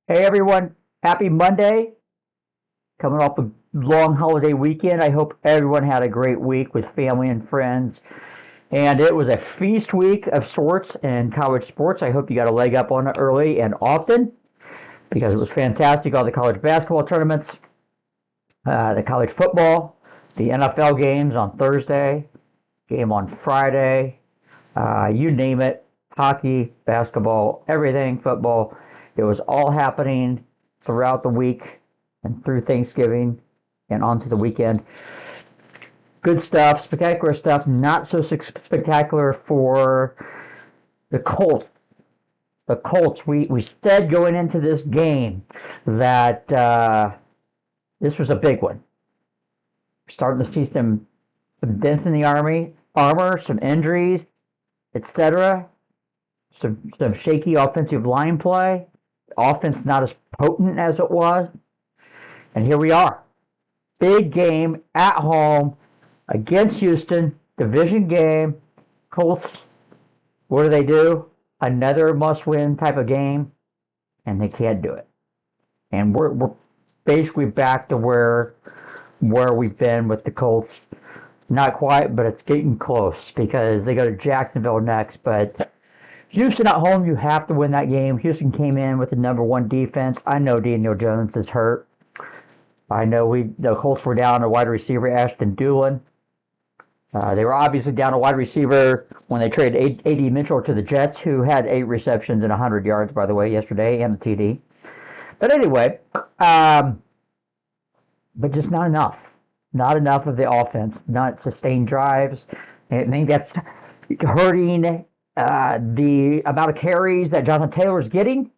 Hey everyone, happy Monday. Coming off a long holiday weekend. I hope everyone had a great week with family and friends. And it was a feast week of sorts in college sports. I hope you got a leg up on it early and often because it was fantastic. All the college basketball tournaments, the college football, the NFL games on Thursday, game on Friday, you name it, hockey, basketball, everything, football. It was all happening throughout the week and through Thanksgiving and onto the weekend. Good stuff, spectacular stuff. Not so spectacular for the Colts. The Colts. We said going into this game that this was a big one. Starting to see some dents in the armor, some injuries, etc. Some shaky offensive line play. Offense not as potent as it was. And here we are. Big game at home against Houston. Division game. Colts, what do? Another must-win type of game, and they can't do it. And we're basically back to where we've been with the Colts. Not quite, but it's getting close because they go to Jacksonville next. But Houston at home, you have to win that game. Houston came in with the number one defense. I know Daniel Jones is hurt. I know the Colts were down a wide receiver, Ashton Dulin. They were obviously down a wide receiver when they traded A.D. Mitchell to the Jets, who had 8 receptions and 100 yards, by the way, yesterday, and the TD. But anyway, but just not enough. Not enough of the offense. Not sustained drives. I think that's hurting the amount of carries that Jonathan Taylor is getting.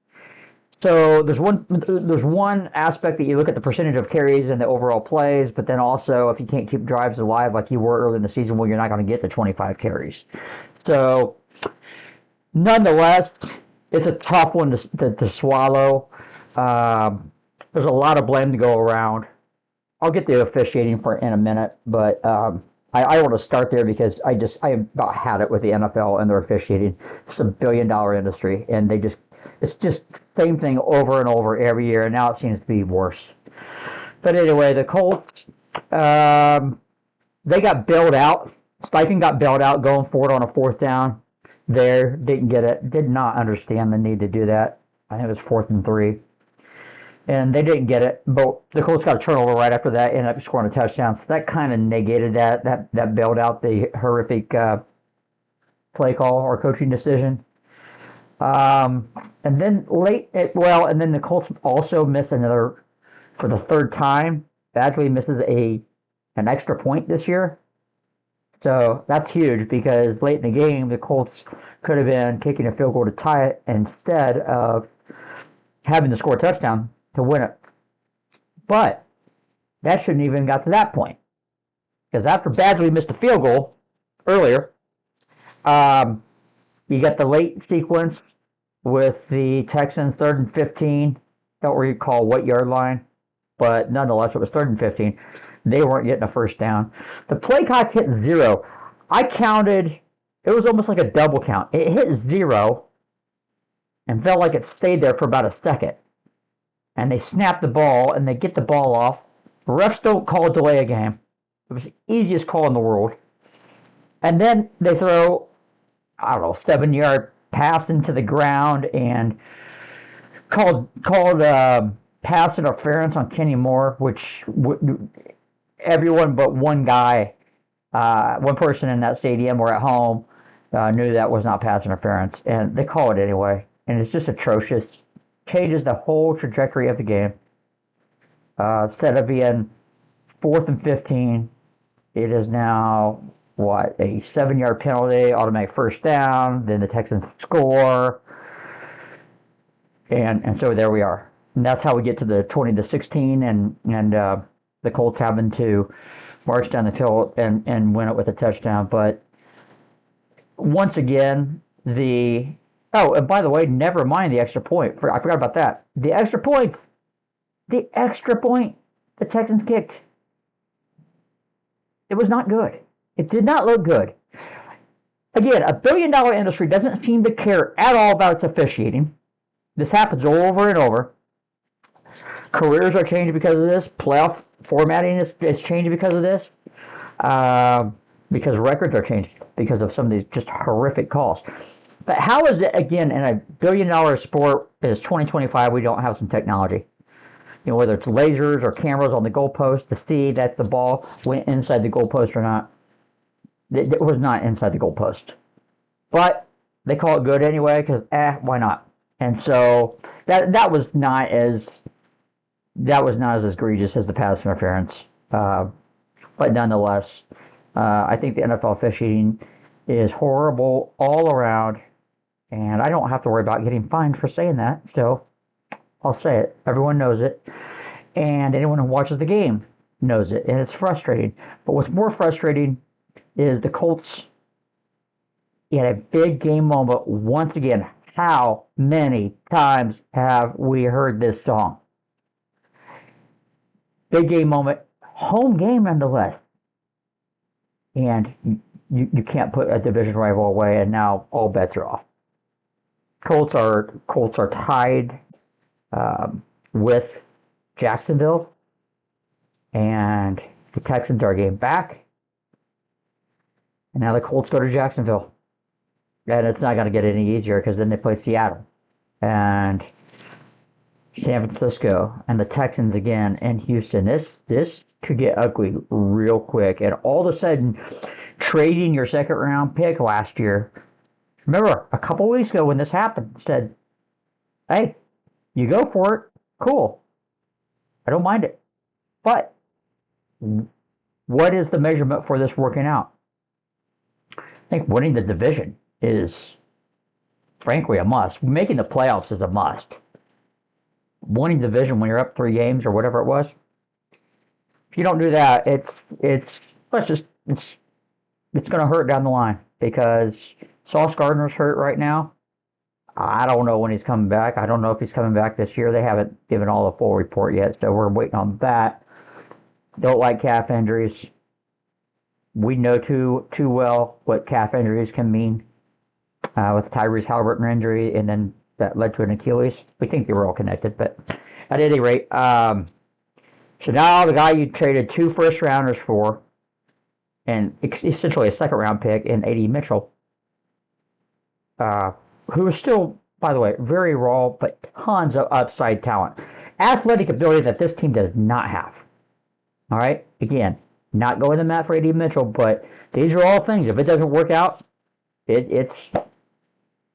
So there's one aspect that you look at the percentage of carries and the overall plays, but then also if you can't keep drives alive like you were early in the season, well, you're not going to get the 25 carries. So nonetheless, it's a tough one to swallow. There's a lot of blame to go around. I'll get the officiating for in a minute, but I want to start there because I about had it with the NFL and their officiating. It's $1 billion industry, and it's just same thing over and over every year, and now it seems to be worse. But anyway, the Colts, they got bailed out. Steichen got bailed out going forward on a fourth down. There, didn't get it. Did not understand the need to do that. I think it was 4th and 3. And they didn't get it, but the Colts got a turnover right after that, ended up scoring a touchdown. So that kind of negated that bailed out the horrific play call or coaching decision. And then and then the Colts also missed another, for the third time. Badgley misses an extra point this year. So that's huge because late in the game, the Colts could have been kicking a field goal to tie it instead of having to score a touchdown to win it. But that shouldn't even got to that point. Because after Badgley missed a field goal earlier, you got the late sequence with the Texans 3rd and 15. Don't recall what yard line, but nonetheless, it was 3rd and 15. They weren't getting a first down. The play clock hit 0. I counted, it was almost like a double count. It hit 0 and felt like it stayed there for about a second. And they snap the ball and they get the ball off. Refs don't call a delay a game. It was the easiest call in the world. And then they throw, 7-yard pass into the ground and called pass interference on Kenny Moore, which everyone but one guy, one person in that stadium or at home knew that was not pass interference, and they call it anyway. And it's just atrocious. Changes the whole trajectory of the game. Instead of being 4th and 15, it is now a 7-yard penalty, automatic first down. Then the Texans score, and so there we are. And that's how we get to the 20-16, and the Colts having to march down the field and win it with a touchdown. But once again, and by the way, never mind the extra point. I forgot about that. The extra point the Texans kicked. It was not good. It did not look good. Again, $1 billion industry doesn't seem to care at all about its officiating. This happens over and over. Careers are changing because of this. Playoff formatting is changing because of this. Uh, because records are changing because of some of these just horrific calls. But how is it, again, in a billion-dollar sport, is 2025, we don't have some technology? You know, whether it's lasers or cameras on the goalpost to see that the ball went inside the goalpost or not. It was not inside the goalpost. But they call it good anyway because, why not? And so that was not as egregious as the pass interference. But nonetheless, I think the NFL officiating is horrible all around, and I don't have to worry about getting fined for saying that. So I'll say it. Everyone knows it, and anyone who watches the game knows it, and it's frustrating. But what's more frustrating is the Colts in a big game moment once again. How many times have we heard this song? Big game moment, home game nonetheless. And you can't put a division rival away, and now all bets are off. Colts are tied with Jacksonville, and the Texans are a game back. And now the Colts go to Jacksonville. And it's not going to get any easier because then they play Seattle and San Francisco and the Texans again and Houston. This could get ugly real quick. And all of a sudden, trading your second round pick last year. Remember, a couple of weeks ago when this happened, said, hey, you go for it. Cool. I don't mind it. But what is the measurement for this working out? I think winning the division is, frankly, a must. Making the playoffs is a must. Winning division when you're up 3 games or whatever it was. If you don't do that, it's going to hurt down the line because Sauce Gardner's hurt right now. I don't know when he's coming back. I don't know if he's coming back this year. They haven't given all the full report yet, so we're waiting on that. Don't like calf injuries. We know too well what calf injuries can mean. With Tyrese Halliburton injury, and then that led to an Achilles. We think they were all connected, but at any rate, so now the guy you traded 2 first-rounders for, and essentially a second-round pick in A.D. Mitchell, who is still, by the way, very raw, but tons of upside talent. Athletic ability that this team does not have. All right? Again, not going to mat for A.D. Mitchell, but these are all things. If it doesn't work out, it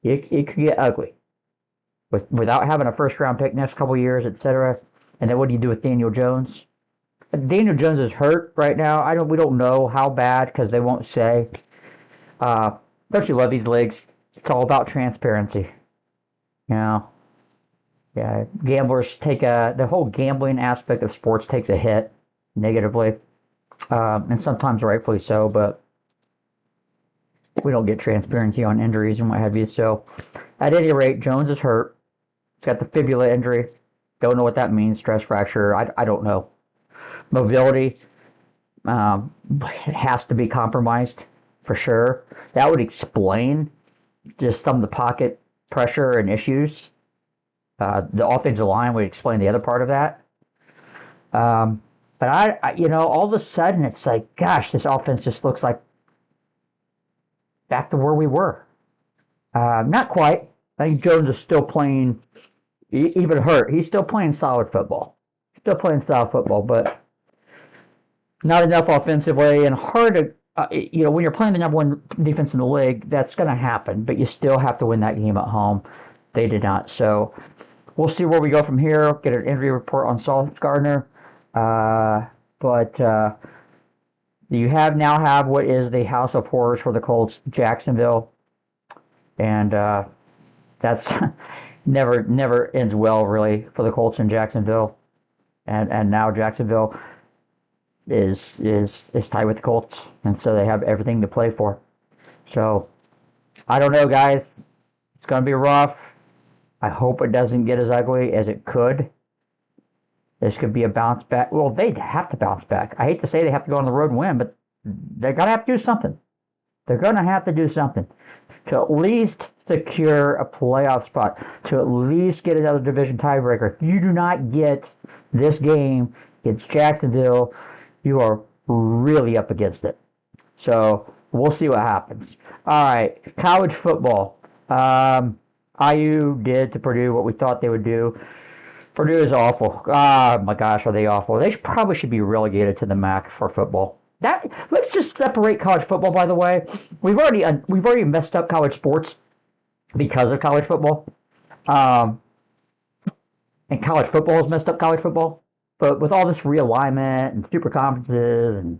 could get ugly. Without having a first-round pick next couple of years, etc. And then what do you do with Daniel Jones? Daniel Jones is hurt right now. We don't know how bad because they won't say. Don't you love these leagues? It's all about transparency. You know, yeah, gamblers the whole gambling aspect of sports takes a hit negatively, and sometimes rightfully so. But we don't get transparency on injuries and what have you. So, at any rate, Jones is hurt. He's got the fibula injury. Don't know what that means. Stress fracture. I don't know. Mobility has to be compromised for sure. That would explain just some of the pocket pressure and issues. The offensive line would explain the other part of that. But all of a sudden it's like, gosh, this offense just looks like back to where we were. Not quite. I think Jones is still playing, even hurt, he's still playing solid football. But not enough offensively and hard to, when you're playing the number 1 defense in the league, that's going to happen. But you still have to win that game at home. They did not. So we'll see where we go from here. Get an injury report on Sauce Gardner. But you now have what is the house of horrors for the Colts, Jacksonville. And that's never ends well, really, for the Colts in Jacksonville. And now Jacksonville is tied with the Colts, and so they have everything to play for. So I don't know, guys. It's going to be rough. I hope it doesn't get as ugly as it could. This could be a bounce back. Well, they'd have to bounce back. I hate to say they have to go on the road and win, but they're going to have to do something. They're going to have to do something to at least secure a playoff spot, to at least get another division tiebreaker. If you do not get this game against Jacksonville, you are really up against it. So we'll see what happens. All right, college football. IU did to Purdue what we thought they would do. Purdue is awful. Ah, my gosh, are they awful? They probably should be relegated to the MAC for football. Let's just separate college football. By the way, we've already messed up college sports because of college football. Um, and college football has messed up college football. But with all this realignment and super conferences and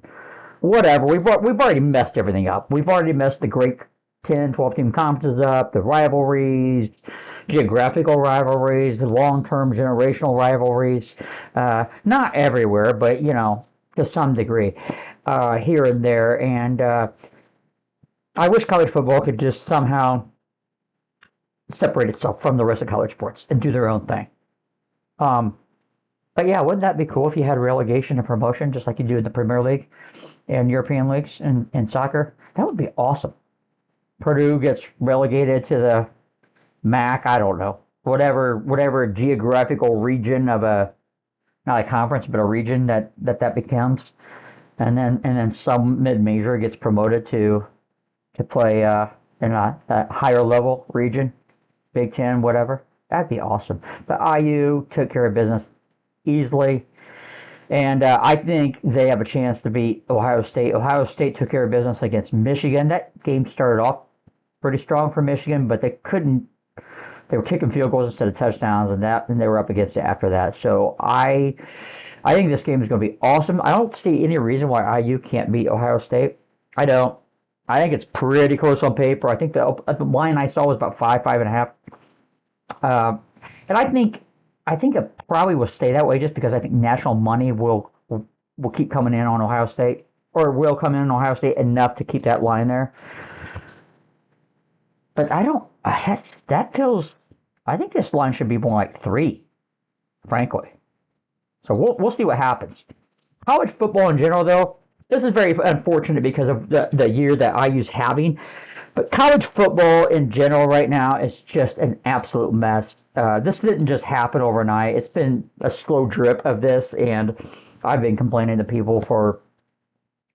whatever, we've already messed everything up. We've already messed the great 10, 12 team conferences up, the rivalries, geographical rivalries, the long-term generational rivalries. Not everywhere, but, to some degree, here and there. And I wish college football could just somehow separate itself from the rest of college sports and do their own thing. But yeah, wouldn't that be cool if you had relegation and promotion just like you do in the Premier League and European leagues and soccer? That would be awesome. Purdue gets relegated to the MAC, I don't know, whatever geographical region of not a conference, but a region that becomes, and then some mid-major gets promoted to play in a higher level region, Big Ten, whatever. That'd be awesome. But IU took care of business easily, and I think they have a chance to beat Ohio State. Ohio State took care of business against Michigan. That game started off pretty strong for Michigan, but they couldn't. They were kicking field goals instead of touchdowns, and they were up against it after that. So I think this game is going to be awesome. I don't see any reason why IU can't beat Ohio State. I don't. I think it's pretty close on paper. I think the line I saw was about 5.5. And I think it probably will stay that way just because I think national money will keep coming in on Ohio State, or will come in on Ohio State enough to keep that line there. But I don't. That feels. I think this line should be more like 3, frankly. So we'll see what happens. College football in general, though, this is very unfortunate because of the year that IU's having. But college football in general right now is just an absolute mess. This didn't just happen overnight. It's been a slow drip of this, and I've been complaining to people for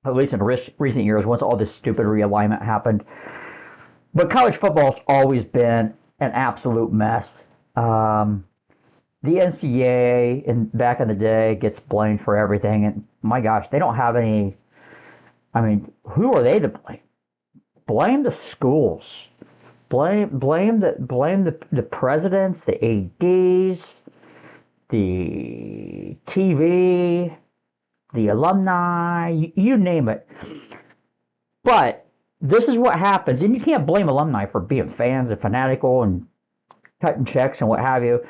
at least in recent years once all this stupid realignment happened. But college football's always been an absolute mess. The NCAA back in the day gets blamed for everything, and my gosh, they don't have any. I mean, who are they to blame? Blame the schools. Blame the presidents, the ADs, the TV, the alumni, you name it. But this is what happens, and you can't blame alumni for being fans and fanatical and cutting checks and what have you.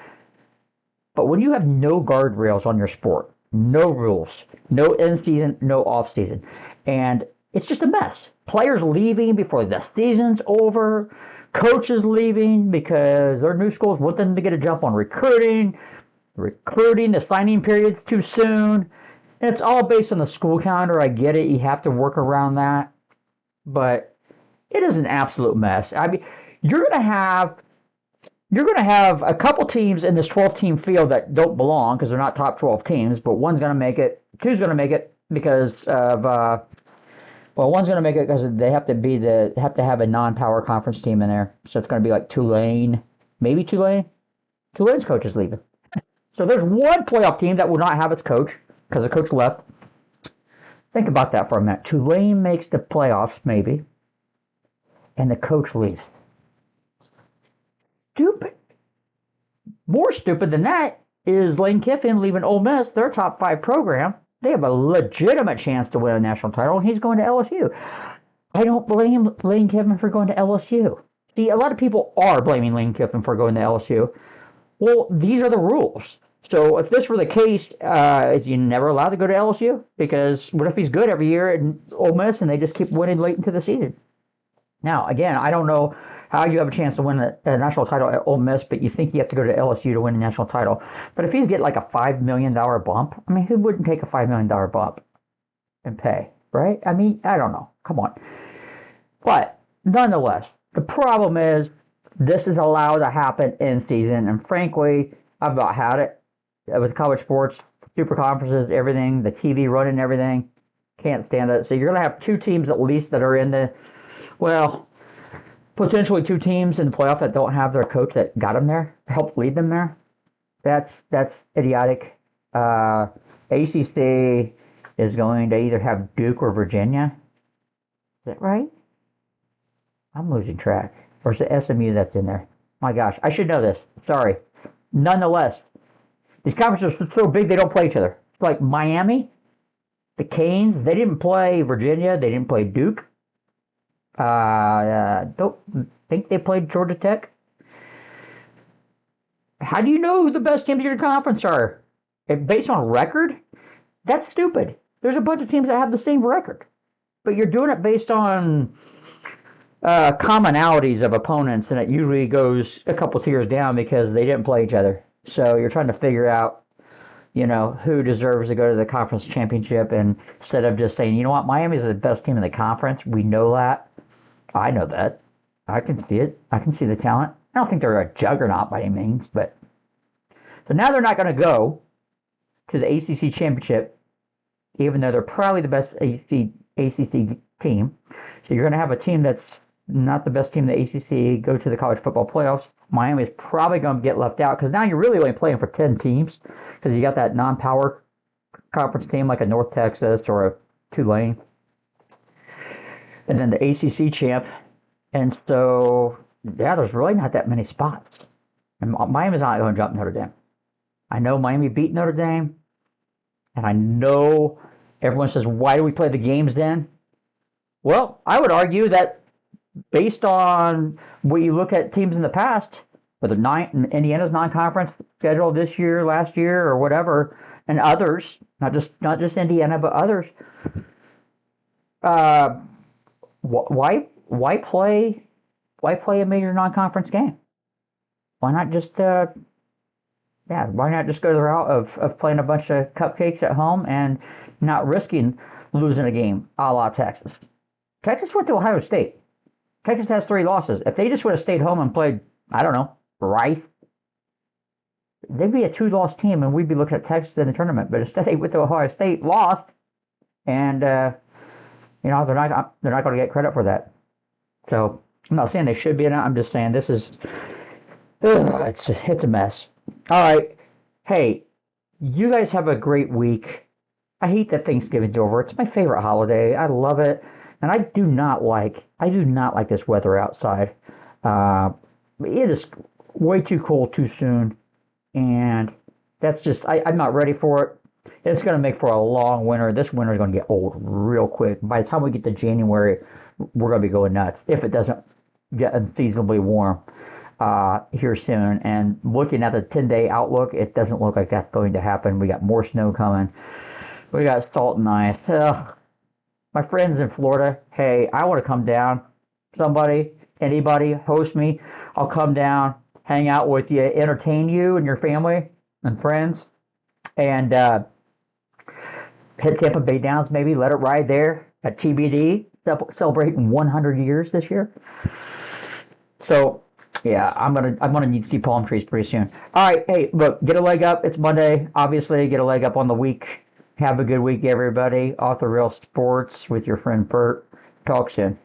But when you have no guardrails on your sport, no rules, no in-season, no off-season, and it's just a mess. Players leaving before the season's over, coaches leaving because their new schools want them to get a jump on recruiting, the signing period's too soon, and it's all based on the school calendar. I get it, you have to work around that, but it is an absolute mess. I mean, you're going to have a couple teams in this 12-team field that don't belong because they're not top 12 teams, but one's going to make it, two's going to make it because of, one's going to make it because they have to have a non-power conference team in there. So it's going to be like Tulane, maybe Tulane. Tulane's coach is leaving. So there's one playoff team that will not have its coach because the coach left. Think about that for a minute. Tulane makes the playoffs, maybe, and the coach leaves. Stupid. More stupid than that is Lane Kiffin leaving Ole Miss, their top 5 program. They have a legitimate chance to win a national title, and he's going to LSU. I don't blame Lane Kiffin for going to LSU. See, a lot of people are blaming Lane Kiffin for going to LSU. Well, these are the rules. So if this were the case, is he never allowed to go to LSU? Because what if he's good every year at Ole Miss and they just keep winning late into the season? Now, again, I don't know how you have a chance to win a national title at Ole Miss, but you think you have to go to LSU to win a national title. But if he's getting like a $5 million bump, I mean, who wouldn't take a $5 million bump and pay, right? I mean, I don't know. Come on. But nonetheless, the problem is this is allowed to happen in season, and frankly, I've about had it with college sports super conferences, everything, the TV running everything. Can't stand it. So you're going to have two teams at least that are in the, well, potentially two teams in the playoff that don't have their coach that got them there, helped lead them there. That's idiotic. ACC is going to either have Duke or Virginia. Is that right? I'm losing track. Or is it SMU that's in there? My gosh, I should know this. Sorry. Nonetheless, these conferences are so big they don't play each other. It's like Miami, the Canes, they didn't play Virginia, they didn't play Duke. Don't think they played Georgia Tech. How do you know who the best teams in your conference are? Based on record? That's stupid. There's a bunch of teams that have the same record, but you're doing it based on commonalities of opponents, and it usually goes a couple tiers down because they didn't play each other. So you're trying to figure out, who deserves to go to the conference championship, and instead of just saying, you know what, Miami's the best team in the conference. We know that. I know that. I can see it. I can see the talent. I don't think they're a juggernaut by any means, but so now they're not going to go to the ACC championship, even though they're probably the best ACC team. So you're going to have a team that's not the best team in the ACC go to the college football playoffs. Miami is probably going to get left out because now you're really only playing for 10 teams because you got that non-power conference team like a North Texas or a Tulane, and then the ACC champ. And so, yeah, there's really not that many spots. And Miami's not going to jump Notre Dame. I know Miami beat Notre Dame, and I know everyone says, why do we play the games then? Well, I would argue that based on what you look at teams in the past, whether Indiana's non-conference schedule this year, last year, or whatever, and others, not just Indiana, but others, why play a major non-conference game? Why not just why not just go the route of playing a bunch of cupcakes at home and not risking losing a game, a la Texas? Texas went to Ohio State. Texas has 3 losses. If they just would have stayed home and played, I don't know, Rice, they'd be a 2-loss team, and we'd be looking at Texas in the tournament. But instead, they went to Ohio State, lost, and they're not going to get credit for that. So I'm not saying they should be in it. I'm just saying this is it's a mess. All right, hey, you guys have a great week. I hate that Thanksgiving's over. It's my favorite holiday. I love it, and I do not like this weather outside. It is way too cold too soon, and that's just I'm not ready for it. It's going to make for a long winter. This winter is going to get old real quick. By the time we get to January, we're going to be going nuts if it doesn't get unseasonably warm here soon. And looking at the 10-day outlook, it doesn't look like that's going to happen. We got more snow coming. We got salt and ice. My friends in Florida, hey, I want to come down. Somebody, anybody, host me. I'll come down, hang out with you, entertain you and your family and friends, and hit Tampa Bay Downs maybe, let it ride there at TBD, celebrating 100 years this year. So, yeah, I'm gonna need to see palm trees pretty soon. All right, hey, look, get a leg up. It's Monday, obviously. Get a leg up on the week. Have a good week, everybody. Off the Rail Sports with your friend Bert. Talk soon.